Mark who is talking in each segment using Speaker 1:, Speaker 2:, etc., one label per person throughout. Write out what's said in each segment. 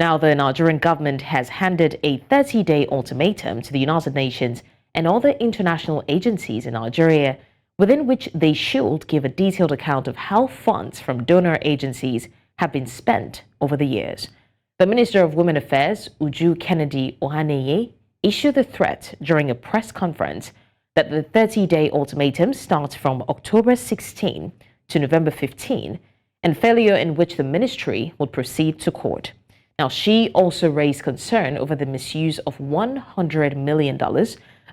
Speaker 1: Now, the Nigerian government has handed a 30-day ultimatum to the United Nations and other international agencies in Nigeria, within which they should give a detailed account of how funds from donor agencies have been spent over the years. The Minister of Women Affairs, Uju Kennedy Ohaneye, issued the threat during a press conference that the 30-day ultimatum starts from October 16 to November 15, and failure in which the ministry would proceed to court. Now, she also raised concern over the misuse of $100 million,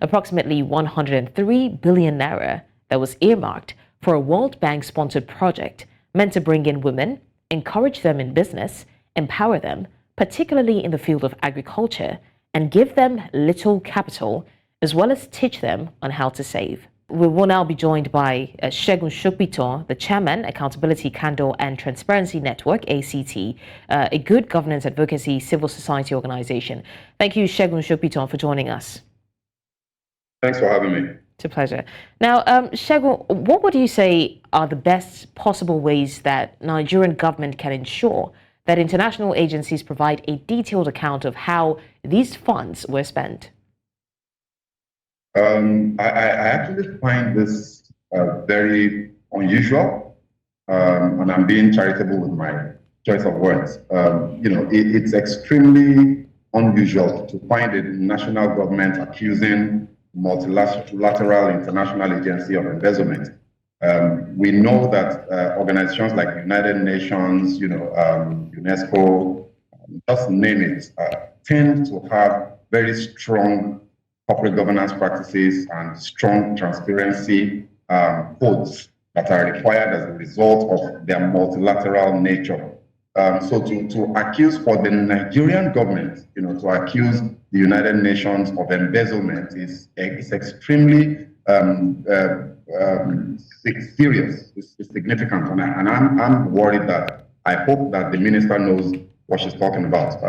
Speaker 1: approximately 103 billion naira, that was earmarked for a World Bank-sponsored project meant to bring in women, encourage them in business, empower them, particularly in the field of agriculture, and give them little capital, as well as teach them on how to save. We will now be joined by Segun Sopitan, the Chairman, Accountability, Candour and Transparency Network, ACT, a good governance advocacy civil society organization. Thank you, Segun Sopitan, for joining us.
Speaker 2: Thanks for having me.
Speaker 1: It's a pleasure. Now, Segun, what would you say are the best possible ways that Nigerian government can ensure that international agencies provide a detailed account of how these funds were spent?
Speaker 2: I actually find this very unusual, and I'm being charitable with my choice of words. It's extremely unusual to find a national government accusing multilateral international agency of embezzlement. We know that organizations like the United Nations, UNESCO, just name it, tend to have very strong corporate governance practices and strong transparency codes that are required as a result of their multilateral nature. So to accuse for the Nigerian government, to accuse the United Nations of embezzlement is extremely serious, it's significant, and I'm worried that I hope that the minister knows what she's talking about.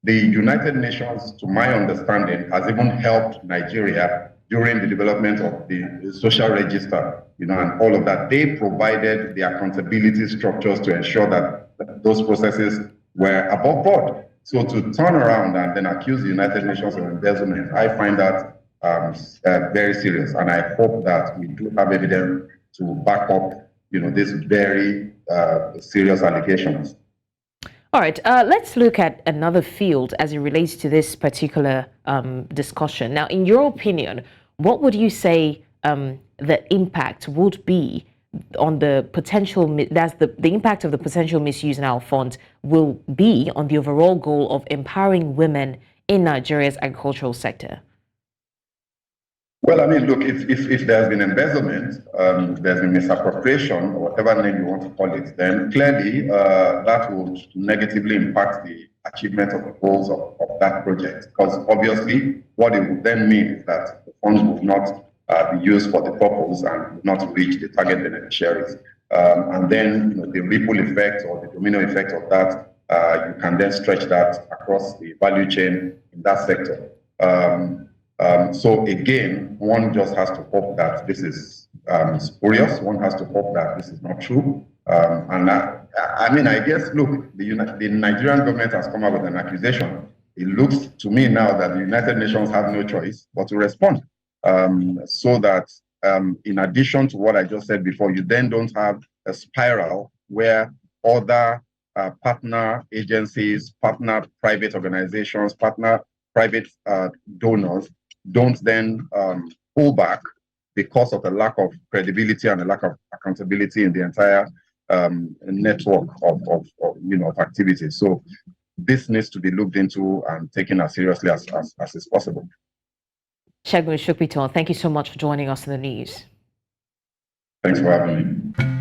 Speaker 2: The United Nations, to my understanding, has even helped Nigeria during the development of the social register, and all of that. They provided the accountability structures to ensure that those processes were above board. So to turn around and then accuse the United Nations of embezzlement, I find that very serious, and I hope that we do have evidence to back up, these very serious allegations.
Speaker 1: All right, let's look at another field as it relates to this particular discussion. Now, in your opinion, what would you say the impact would be on the potential, the impact of the potential misuse in our funds will be on the overall goal of empowering women in Nigeria's agricultural sector?
Speaker 2: Well, I mean, look, if there's been embezzlement, there's been misappropriation, or whatever name you want to call it, then clearly that would negatively impact the achievement of the goals of that project. Because obviously, what it would then mean is that the funds would not be used for the purpose and would not reach the target beneficiaries. And then the ripple effect or the domino effect of that, you can then stretch that across the value chain in that sector. So again, one just has to hope that this is spurious. One has to hope that this is not true. And I mean, I guess, look, the Nigerian government has come up with an accusation. It looks to me now that the United Nations have no choice but to respond. So that in addition to what I just said before, you then don't have a spiral where other partner agencies, partner private organizations, partner private donors don't then pull back because of the lack of credibility and the lack of accountability in the entire network of activities. So this needs to be looked into and taken as seriously as is possible.
Speaker 1: Segun Sopitan, thank you so much for joining us in the news.
Speaker 2: Thanks for having me.